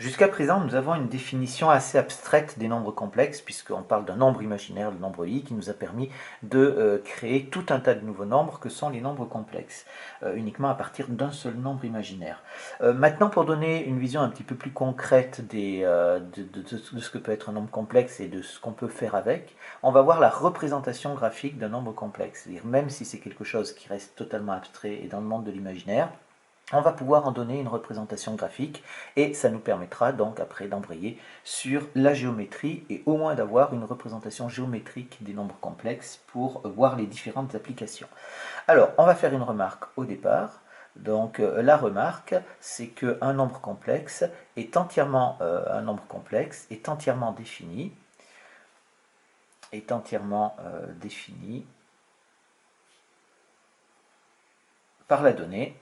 Jusqu'à présent, nous avons une définition assez abstraite des nombres complexes, puisqu'on parle d'un nombre imaginaire, le nombre i, qui nous a permis de créer tout un tas de nouveaux nombres que sont les nombres complexes, uniquement à partir d'un seul nombre imaginaire. Maintenant, pour donner une vision un petit peu plus concrète de ce que peut être un nombre complexe et de ce qu'on peut faire avec, on va voir la représentation graphique d'un nombre complexe. C'est-à-dire, même si c'est quelque chose qui reste totalement abstrait et dans le monde de l'imaginaire, on va pouvoir en donner une représentation graphique et ça nous permettra donc après d'embrayer sur la géométrie et au moins d'avoir une représentation géométrique des nombres complexes pour voir les différentes applications. Alors, on va faire une remarque au départ. Donc la remarque, c'est qu'un nombre complexe est entièrement défini par la donnée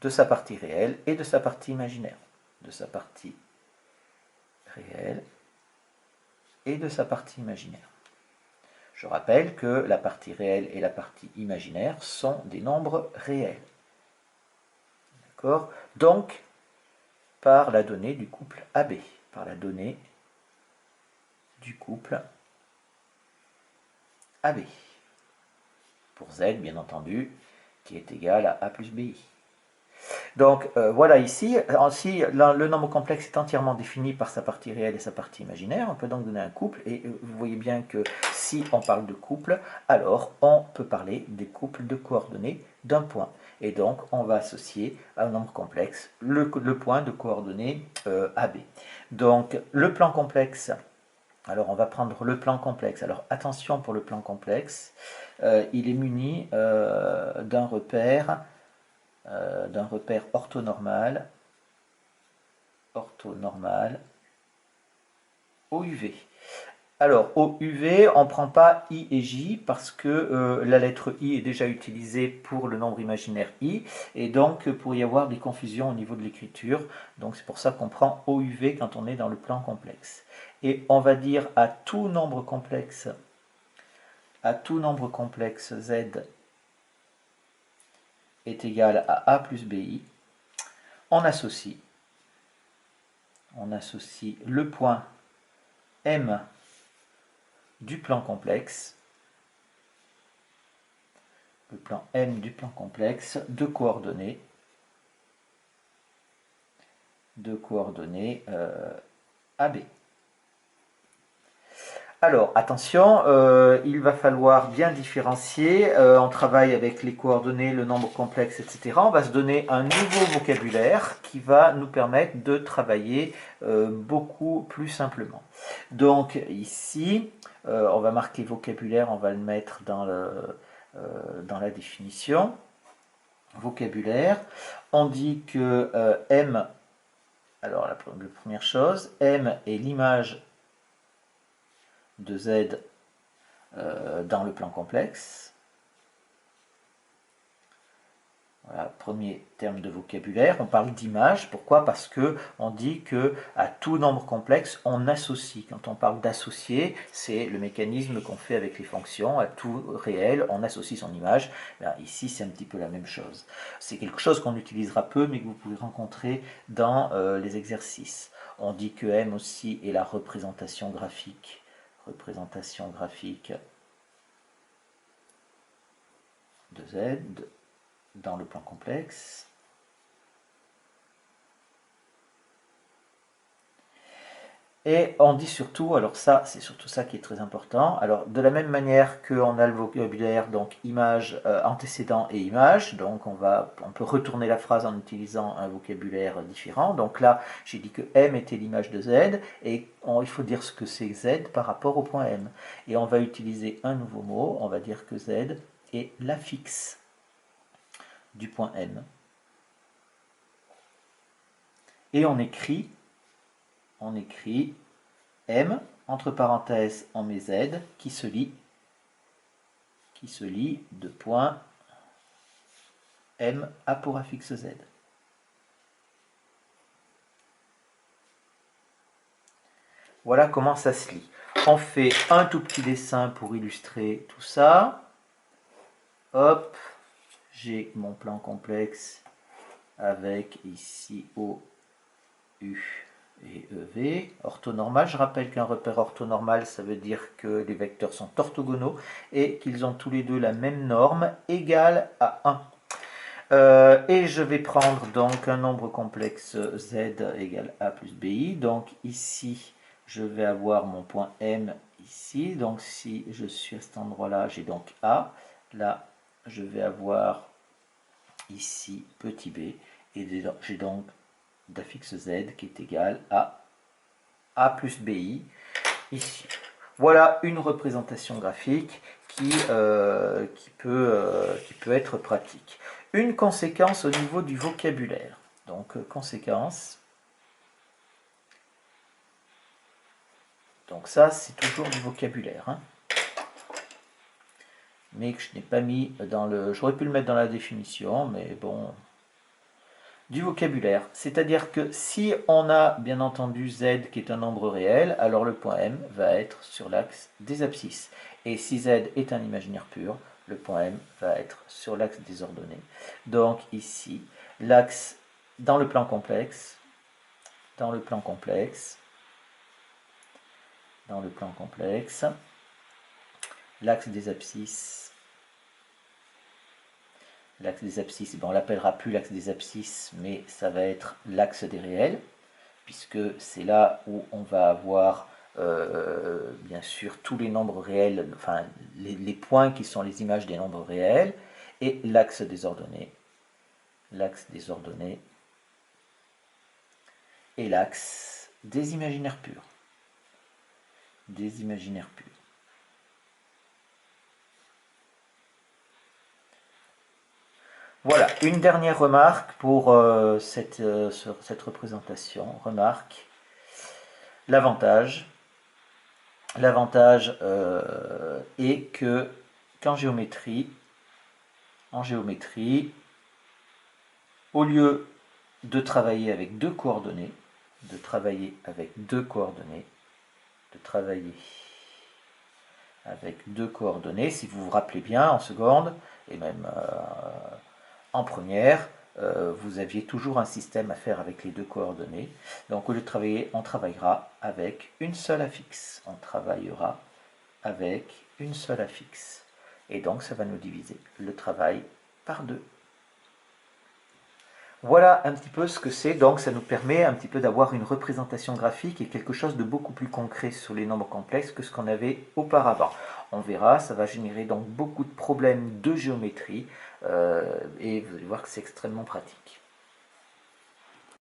de sa partie réelle et de sa partie imaginaire. De sa partie réelle et de sa partie imaginaire. Je rappelle que la partie réelle et la partie imaginaire sont des nombres réels. D'accord? Donc, par la donnée du couple AB. Par la donnée du couple AB. Pour Z, bien entendu, qui est égal à A plus BI. Donc voilà ici, si le nombre complexe est entièrement défini par sa partie réelle et sa partie imaginaire, on peut donc donner un couple, et vous voyez bien que si on parle de couple, alors on peut parler des couples de coordonnées d'un point. Et donc on va associer à un nombre complexe le point de coordonnées AB. Donc le plan complexe, alors on va prendre le plan complexe. Alors attention pour le plan complexe, il est muni d'un repère orthonormal OUV. Alors, au UV, on ne prend pas I et J parce que la lettre I est déjà utilisée pour le nombre imaginaire I, et donc pour y avoir des confusions au niveau de l'écriture. Donc c'est pour ça qu'on prend OUV quand on est dans le plan complexe. Et on va dire à tout nombre complexe Z est égal à A plus BI. On associe le point M du plan complexe, le plan M du plan complexe de coordonnées AB. Alors attention, il va falloir bien différencier, on travaille avec les coordonnées, le nombre complexe, etc. On va se donner un nouveau vocabulaire qui va nous permettre de travailler beaucoup plus simplement. Donc ici, on va marquer vocabulaire, on va le mettre dans la définition. Vocabulaire, on dit que M, alors la première chose, M est l'image de Z dans le plan complexe. Voilà, premier terme de vocabulaire. On parle d'image. Pourquoi? Parce que on dit que à tout nombre complexe, on associe. Quand on parle d'associer, c'est le mécanisme qu'on fait avec les fonctions. À tout réel, on associe son image. Là, ici, c'est un petit peu la même chose. C'est quelque chose qu'on utilisera peu, mais que vous pouvez rencontrer dans les exercices. On dit que M aussi est la représentation graphique. Représentation graphique de Z dans le plan complexe. Et on dit surtout, alors ça, c'est surtout ça qui est très important, alors de la même manière qu'on a le vocabulaire, donc image, antécédent et image, donc on peut retourner la phrase en utilisant un vocabulaire différent. Donc là, j'ai dit que M était l'image de Z, et il faut dire ce que c'est Z par rapport au point M. Et on va utiliser un nouveau mot, on va dire que Z est l'affixe du point M. Et on écrit M, entre parenthèses, on met Z, qui se lie de point M A pour affixe Z. Voilà comment ça se lit. On fait un tout petit dessin pour illustrer tout ça. Hop, j'ai mon plan complexe avec ici O, U et EV. Orthonormal, je rappelle qu'un repère orthonormal, ça veut dire que les vecteurs sont orthogonaux et qu'ils ont tous les deux la même norme égale à 1. Et je vais prendre donc un nombre complexe z égale a plus bi. Donc ici, je vais avoir mon point M ici. Donc si je suis à cet endroit-là, j'ai donc A. Là, je vais avoir ici petit b. Et j'ai donc d'affixe z qui est égal à a plus bi ici. Voilà une représentation graphique qui peut être pratique. Une conséquence au niveau du vocabulaire. Donc, conséquence. Donc ça, c'est toujours du vocabulaire. Hein. Mais que je n'ai pas mis dans le... J'aurais pu le mettre dans la définition, mais bon... Du vocabulaire. C'est-à-dire que si on a, bien entendu, z qui est un nombre réel, alors le point M va être sur l'axe des abscisses. Et si z est un imaginaire pur, le point M va être sur l'axe des ordonnées. Donc ici, l'axe dans le plan complexe, l'axe des abscisses, on l'appellera plus l'axe des abscisses, mais ça va être l'axe des réels, puisque c'est là où on va avoir bien sûr tous les nombres réels, enfin les points qui sont les images des nombres réels, et l'axe des ordonnées, et l'axe des imaginaires purs. Voilà, une dernière remarque pour cette représentation. Remarque, l'avantage est que qu'en géométrie, au lieu de travailler avec deux coordonnées, si vous vous rappelez bien en seconde, et même en première, vous aviez toujours un système à faire avec les deux coordonnées. Donc au lieu de travailler, on travaillera avec une seule affixe. Et donc ça va nous diviser le travail par 2. Voilà un petit peu ce que c'est, donc ça nous permet un petit peu d'avoir une représentation graphique et quelque chose de beaucoup plus concret sur les nombres complexes que ce qu'on avait auparavant. On verra, ça va générer donc beaucoup de problèmes de géométrie et vous allez voir que c'est extrêmement pratique.